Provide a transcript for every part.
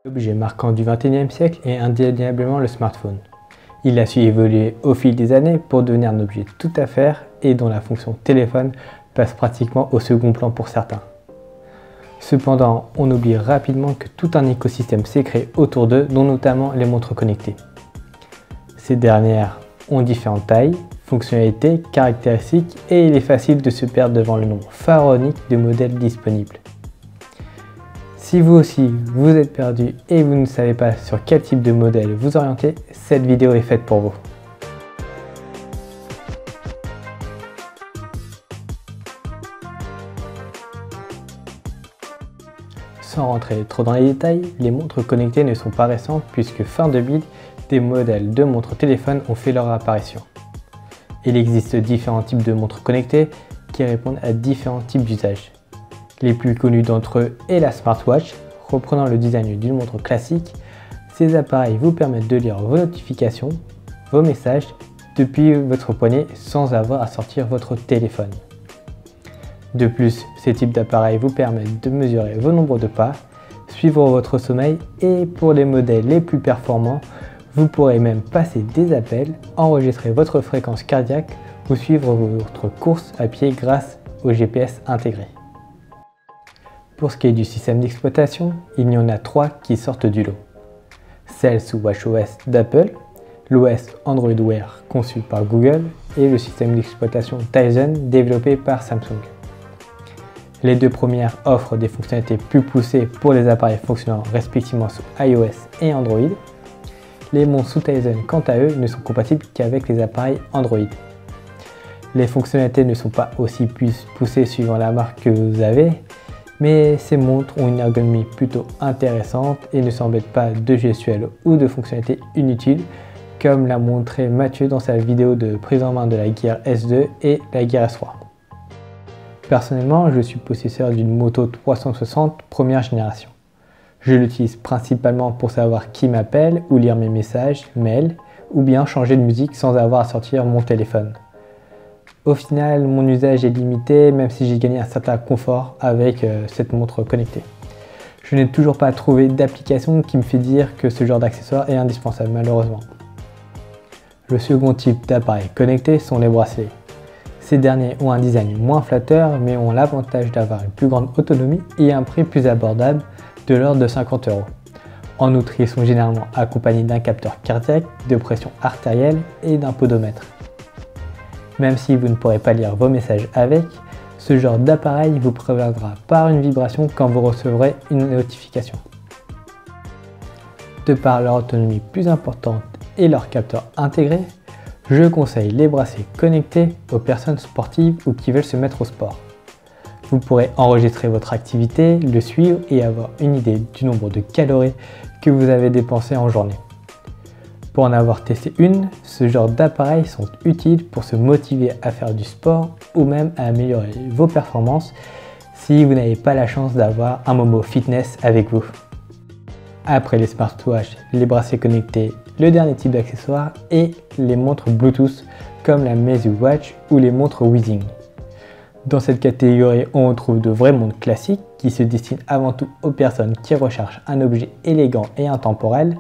L'objet marquant du XXIe siècle est indéniablement le smartphone. Il a su évoluer au fil des années pour devenir un objet tout à faire et dont la fonction téléphone passe pratiquement au second plan pour certains. Cependant, on oublie rapidement que tout un écosystème s'est créé autour d'eux, dont notamment les montres connectées. Ces dernières ont différentes tailles, fonctionnalités, caractéristiques et il est facile de se perdre devant le nombre pharaonique de modèles disponibles. Si vous aussi vous êtes perdu et vous ne savez pas sur quel type de modèle vous orienter, cette vidéo est faite pour vous. Sans rentrer trop dans les détails, les montres connectées ne sont pas récentes puisque fin 2000, des modèles de montres téléphones ont fait leur apparition. Il existe différents types de montres connectées qui répondent à différents types d'usages. Les plus connus d'entre eux est la smartwatch. Reprenant le design d'une montre classique, ces appareils vous permettent de lire vos notifications, vos messages depuis votre poignet sans avoir à sortir votre téléphone. De plus, ces types d'appareils vous permettent de mesurer vos nombres de pas, suivre votre sommeil et pour les modèles les plus performants, vous pourrez même passer des appels, enregistrer votre fréquence cardiaque ou suivre votre course à pied grâce au GPS intégré. Pour ce qui est du système d'exploitation, il y en a 3 qui sortent du lot. Celle sous WatchOS d'Apple, l'OS Android Wear conçu par Google et le système d'exploitation Tizen développé par Samsung. Les deux premières offrent des fonctionnalités plus poussées pour les appareils fonctionnant respectivement sous iOS et Android. Les montres sous Tizen, quant à eux, ne sont compatibles qu'avec les appareils Android. Les fonctionnalités ne sont pas aussi poussées suivant la marque que vous avez, mais ces montres ont une ergonomie plutôt intéressante et ne s'embêtent pas de gestuels ou de fonctionnalités inutiles, comme l'a montré Mathieu dans sa vidéo de prise en main de la Gear S2 et la Gear S3. Personnellement, je suis possesseur d'une Moto 360 première génération. Je l'utilise principalement pour savoir qui m'appelle ou lire mes messages, mails, ou bien changer de musique sans avoir à sortir mon téléphone. Au final, mon usage est limité, même si j'ai gagné un certain confort avec cette montre connectée. Je n'ai toujours pas trouvé d'application qui me fait dire que ce genre d'accessoire est indispensable, malheureusement. Le second type d'appareil connecté sont les bracelets. Ces derniers ont un design moins flatteur, mais ont l'avantage d'avoir une plus grande autonomie et un prix plus abordable de l'ordre de 50 €. En outre, ils sont généralement accompagnés d'un capteur cardiaque, de pression artérielle et d'un podomètre. Même si vous ne pourrez pas lire vos messages avec, ce genre d'appareil vous préviendra par une vibration quand vous recevrez une notification. De par leur autonomie plus importante et leur capteur intégré, je conseille les bracelets connectés aux personnes sportives ou qui veulent se mettre au sport. Vous pourrez enregistrer votre activité, le suivre et avoir une idée du nombre de calories que vous avez dépensé en journée. Pour en avoir testé une, ce genre d'appareils sont utiles pour se motiver à faire du sport ou même à améliorer vos performances si vous n'avez pas la chance d'avoir un Momo Fitness avec vous. Après les smartwatches, les bracelets connectés, le dernier type d'accessoires est les montres Bluetooth comme la Meizu Watch ou les montres Withing. Dans cette catégorie, on retrouve de vraies montres classiques qui se destinent avant tout aux personnes qui recherchent un objet élégant et intemporel,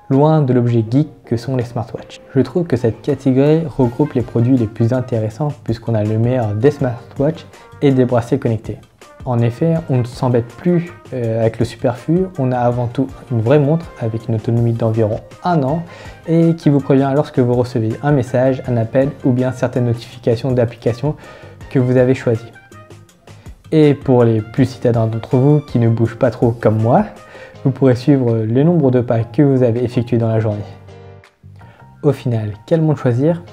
loin de l'objet geek que sont les smartwatches. Je trouve que cette catégorie regroupe les produits les plus intéressants puisqu'on a le meilleur des smartwatches et des bracelets connectés. En effet, on ne s'embête plus avec le superflu, on a avant tout une vraie montre avec une autonomie d'environ 1 an et qui vous prévient lorsque vous recevez un message, un appel ou bien certaines notifications d'applications que vous avez choisies. Et pour les plus citadins d'entre vous qui ne bougent pas trop comme moi, vous pourrez suivre le nombre de pas que vous avez effectués dans la journée. Au final, quelle montre choisir?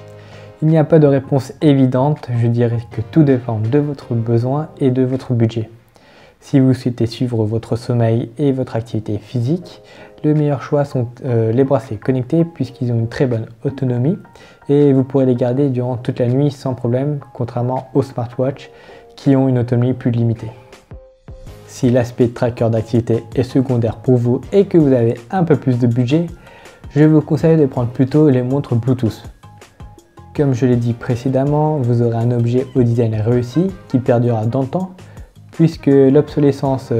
Il n'y a pas de réponse évidente, je dirais que tout dépend de votre besoin et de votre budget. Si vous souhaitez suivre votre sommeil et votre activité physique, le meilleur choix sont les bracelets connectés puisqu'ils ont une très bonne autonomie et vous pourrez les garder durant toute la nuit sans problème, contrairement aux smartwatches qui ont une autonomie plus limitée. Si l'aspect tracker d'activité est secondaire pour vous et que vous avez un peu plus de budget, je vous conseille de prendre plutôt les montres Bluetooth. Comme je l'ai dit précédemment, vous aurez un objet au design réussi qui perdurera dans le temps puisque l'obsolescence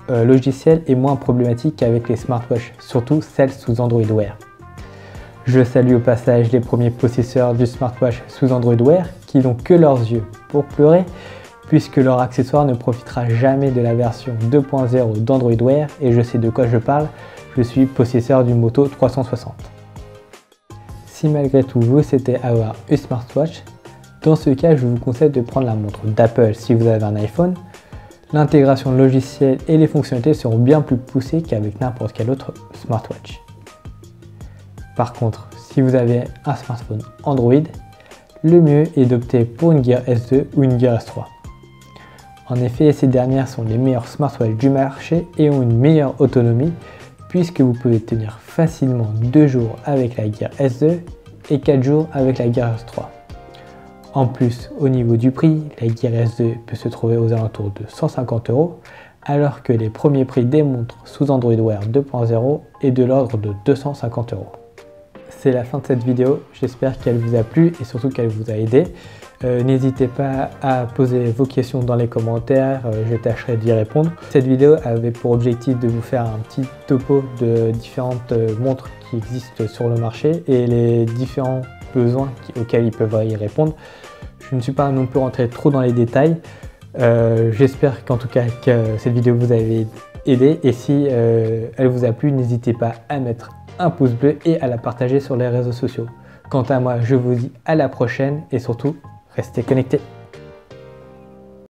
logiciel est moins problématique qu'avec les smartwatches, surtout celles sous Android Wear. Je salue au passage les premiers possesseurs du smartwatch sous Android Wear qui n'ont que leurs yeux pour pleurer, puisque leur accessoire ne profitera jamais de la version 2.0 d'Android Wear et je sais de quoi je parle, je suis possesseur du Moto 360. Si malgré tout vous souhaitez avoir une smartwatch, dans ce cas je vous conseille de prendre la montre d'Apple si vous avez un iPhone. L'intégration logicielle et les fonctionnalités seront bien plus poussées qu'avec n'importe quel autre smartwatch. Par contre, si vous avez un smartphone Android, le mieux est d'opter pour une Gear S2 ou une Gear S3. En effet, ces dernières sont les meilleures smartwatches du marché et ont une meilleure autonomie puisque vous pouvez tenir facilement 2 jours avec la Gear S2 et 4 jours avec la Gear S3. En plus, au niveau du prix, la Gear S2 peut se trouver aux alentours de 150 €, alors que les premiers prix des montres sous Android Wear 2.0 est de l'ordre de 250 €. C'est la fin de cette vidéo, j'espère qu'elle vous a plu et surtout qu'elle vous a aidé. N'hésitez pas à poser vos questions dans les commentaires, je tâcherai d'y répondre. Cette vidéo avait pour objectif de vous faire un petit topo de différentes montres qui existent sur le marché et les différents besoins auxquels ils peuvent y répondre. Je ne suis pas non plus rentré trop dans les détails. J'espère qu'en tout cas que cette vidéo vous a aidé et si elle vous a plu, n'hésitez pas à mettre un pouce bleu et à la partager sur les réseaux sociaux. Quant à moi, je vous dis à la prochaine et surtout, restez connectés.